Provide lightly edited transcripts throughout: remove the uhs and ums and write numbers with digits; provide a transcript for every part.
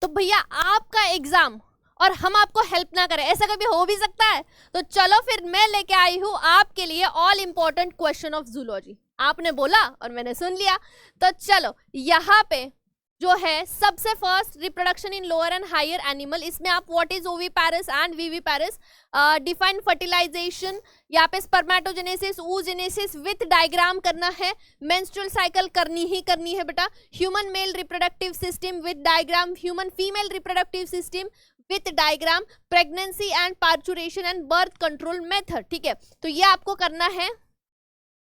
तो भैया आपका एग्जाम और हम आपको हेल्प ना करें, ऐसा कभी हो भी सकता है? तो चलो फिर मैं लेके आई हूं आपके लिए all important question of zoology. आपने बोला और मैंने सुन लिया, तो चलो यहाँ पे जो है सबसे first reproduction in lower and higher animal, इसमें आप what is oviparous and viviparous, define fertilisation, यहाँ पे स्पर्मेटोजेनेसिस, oogenesis विथ डायग्राम करना है, मेंस्ट्रुअल साइकिल करनी ही करनी है बेटा, human male reproductive system with diagram, human female reproductive system with diagram, pregnancy and parturition and birth control method. ठीक है, तो ये आपको करना है।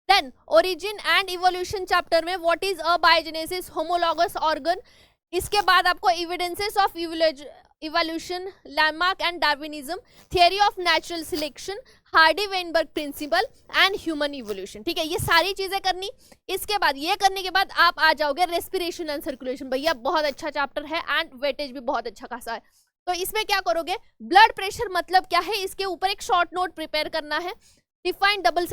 Then origin and evolution chapter में what is abiogenesis, homologous organ, इसके बाद आपको evidences of evolution, Lamarck and Darwinism, theory of natural selection, Hardy Weinberg principle and human evolution. ठीक है, ये सारी चीजें करनी। इसके बाद ये करने के बाद आप आ जाओगे रेस्पिरेशन एंड सर्कुलेशन। भैया बहुत अच्छा चैप्टर है एंड वेटेज भी बहुत अच्छा खासा है। तो इसमें क्या करोगे, ब्लड प्रेशर मतलब क्या है, इसके ऊपर एक शॉर्ट नोट प्रिपेयर करना है। डिफाइन डबल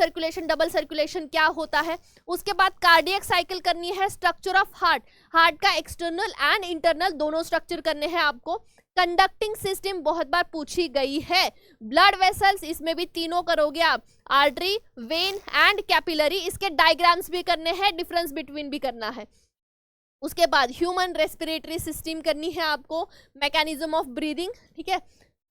सर्कुलेशन क्या होता है। उसके बाद कार्डियक साइकिल करनी है, स्ट्रक्चर ऑफ हार्ट, हार्ट का एक्सटर्नल एंड इंटरनल दोनों स्ट्रक्चर करने हैं आपको। कंडक्टिंग सिस्टम बहुत बार पूछी गई है। ब्लड वेसल्स, इसमें भी तीनों करोगे आप, आर्टरी, वेन एंड कैपिलरी, इसके डायग्राम्स भी करने हैं, डिफरेंस बिटवीन भी करना है। उसके बाद ह्यूमन रेस्पिरेटरी सिस्टम करनी है आपको, मैकेनिज्म ऑफ ब्रीदिंग, ठीक है,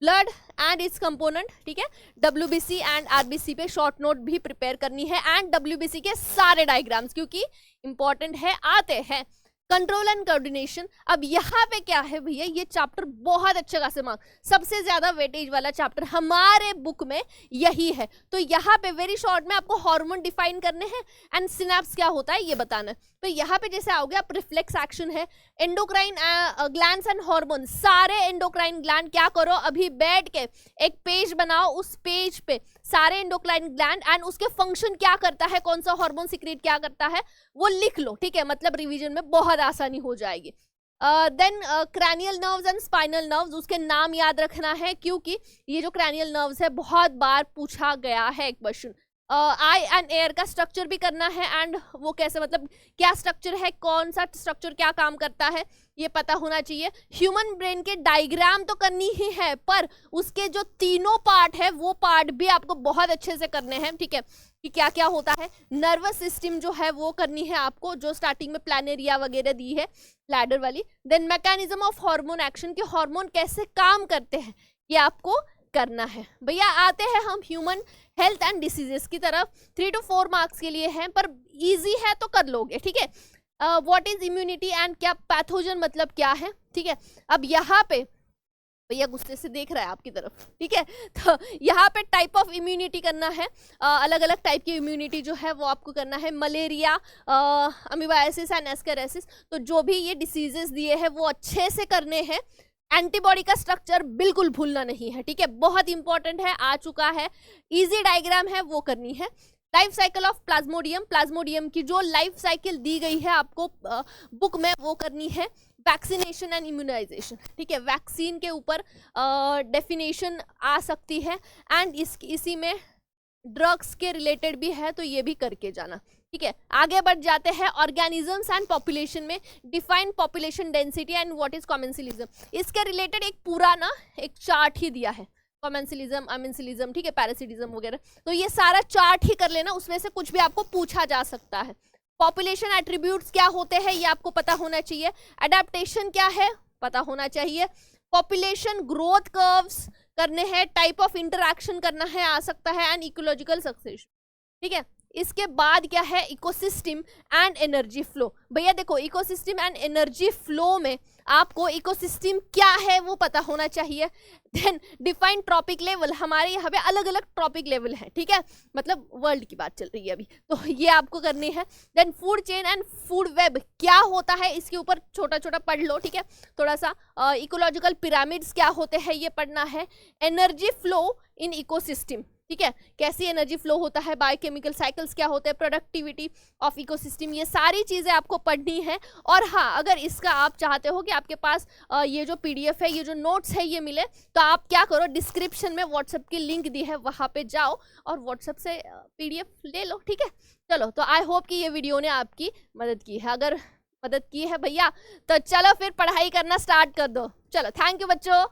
ब्लड एंड इट्स कंपोनेंट, ठीक है, डब्ल्यूबीसी एंड आरबीसी पे शॉर्ट नोट भी प्रिपेयर करनी है एंड डब्ल्यूबीसी के सारे डायग्राम्स क्योंकि इंपॉर्टेंट है, आते हैं। कंट्रोल एंड कोऑर्डिनेशन, अब यहाँ पे क्या है भैया, ये चैप्टर बहुत अच्छे खासे मार्क, सबसे ज्यादा वेटेज वाला चैप्टर हमारे बुक में यही है। तो यहाँ पे वेरी शॉर्ट में आपको हार्मोन डिफाइन करने हैं एंड सिनेप्स क्या होता है ये बताना है। तो यहाँ पे जैसे आओगे आप, रिफ्लेक्स एक्शन है, एंडोक्राइन ग्लैंड्स एंड हार्मोन, सारे एंडोक्राइन ग्लैंड क्या करो, अभी बैठ के एक पेज बनाओ, उस पेज पे सारे एंडोक्राइन ग्लैंड एंड उसके फंक्शन क्या करता है, कौन सा हार्मोन सिक्रेट क्या करता है वो लिख लो। ठीक है, मतलब रिवीजन में बहुत आसानी हो जाएगी। Then cranial nerves and spinal nerves, उसके नाम याद रखना है क्योंकि ये जो क्रैनियल नर्व्स है बहुत बार पूछा गया है क्वेश्चन। आई एंड एयर का स्ट्रक्चर भी करना है एंड वो कैसे, मतलब क्या स्ट्रक्चर है, कौन सा स्ट्रक्चर क्या काम करता है ये पता होना चाहिए। ह्यूमन ब्रेन के डायग्राम तो करनी ही है पर उसके जो तीनों पार्ट है वो पार्ट भी आपको बहुत अच्छे से करने हैं। ठीक है, कि क्या क्या होता है। नर्वस सिस्टम जो है वो करनी है आपको, जो स्टार्टिंग में प्लानेरिया वगैरह दी है लैडर वाली। Then mechanism of hormone action, के हार्मोन कैसे काम करते हैं ये आपको करना है। भैया आते हैं हम ह्यूमन हेल्थ एंड डिसीजेस की तरफ। 3 to 4 मार्क्स के लिए है पर इजी है तो कर लोगे। ठीक है, व्हाट इज इम्यूनिटी एंड क्या पैथोजन मतलब क्या है। ठीक है, अब यहाँ पे भैया गुस्से से देख रहा है आपकी तरफ। ठीक है, तो यहाँ पे टाइप ऑफ इम्यूनिटी करना है, अलग अलग टाइप की इम्यूनिटी जो है वो आपको करना है। मलेरिया, अमीबायासिस एंड एस्केरेसिस, तो जो भी ये डिसीजेस दिए हैं वो अच्छे से करने हैं। एंटीबॉडी का स्ट्रक्चर बिल्कुल भूलना नहीं है। ठीक है, बहुत इंपॉर्टेंट है, आ चुका है, इजी डायग्राम है वो करनी है। Life cycle of Plasmodium, Plasmodium की जो लाइफ साइकिल दी गई है आपको बुक में वो करनी है। वैक्सीनेशन एंड इम्यूनाइजेशन, ठीक है, वैक्सीन के ऊपर डेफिनेशन आ सकती है एंड इसी में ड्रग्स के रिलेटेड भी है तो ये भी करके जाना। ठीक है, आगे बढ़ जाते हैं ऑर्गेनिजम्स एंड पॉपुलेशन में। Define population density and what is commensalism, इसके रिलेटेड एक पूरा ना एक चार्ट ही दिया है, कॉमेंसिलिज्म, अमेंसिलिज्म, ठीक है, पैरासिटिज्म वगैरह, तो ये सारा चार्ट ही कर लेना, उसमें से कुछ भी आपको पूछा जा सकता है। पॉपुलेशन एट्रीब्यूट्स क्या होते हैं ये आपको पता होना चाहिए। अडेप्टेशन क्या है पता होना चाहिए। पॉपुलेशन ग्रोथ कर्व्स करने हैं, टाइप ऑफ इंटरैक्शन करना है, आ सकता है, एंड इकोलॉजिकल सक्सेशन। ठीक है, इसके बाद क्या है, इकोसिस्टम एंड एनर्जी फ्लो। भैया देखो, इकोसिस्टम एंड एनर्जी फ्लो में आपको इकोसिस्टम क्या है वो पता होना चाहिए। देन डिफाइन ट्रॉपिक लेवल, हमारे यहाँ पे अलग अलग ट्रॉपिक लेवल है। ठीक है, मतलब वर्ल्ड की बात चल रही है अभी, तो ये आपको करनी है। Then food chain and food web क्या होता है इसके ऊपर छोटा छोटा पढ़ लो। ठीक है, थोड़ा सा इकोलॉजिकल पिरामिड्स क्या होते हैं ये पढ़ना है। एनर्जी फ्लो इन इकोसिस्टम, ठीक है, कैसी एनर्जी फ्लो होता है, बायोकेमिकल साइकिल्स क्या होते हैं, प्रोडक्टिविटी ऑफ इकोसिस्टम, ये सारी चीजें आपको पढ़नी है। और हाँ, अगर इसका आप चाहते हो कि आपके पास ये जो पीडीएफ है, ये जो नोट्स है ये मिले, तो आप क्या करो, डिस्क्रिप्शन में व्हाट्सएप की लिंक दी है वहां पे जाओ और व्हाट्सएप से पीडीएफ ले लो। ठीक है, चलो, तो आई होप कि ये वीडियो ने आपकी मदद की है। अगर मदद की है भैया। तो चलो फिर पढ़ाई करना स्टार्ट कर दो। चलो थैंक यू बच्चों।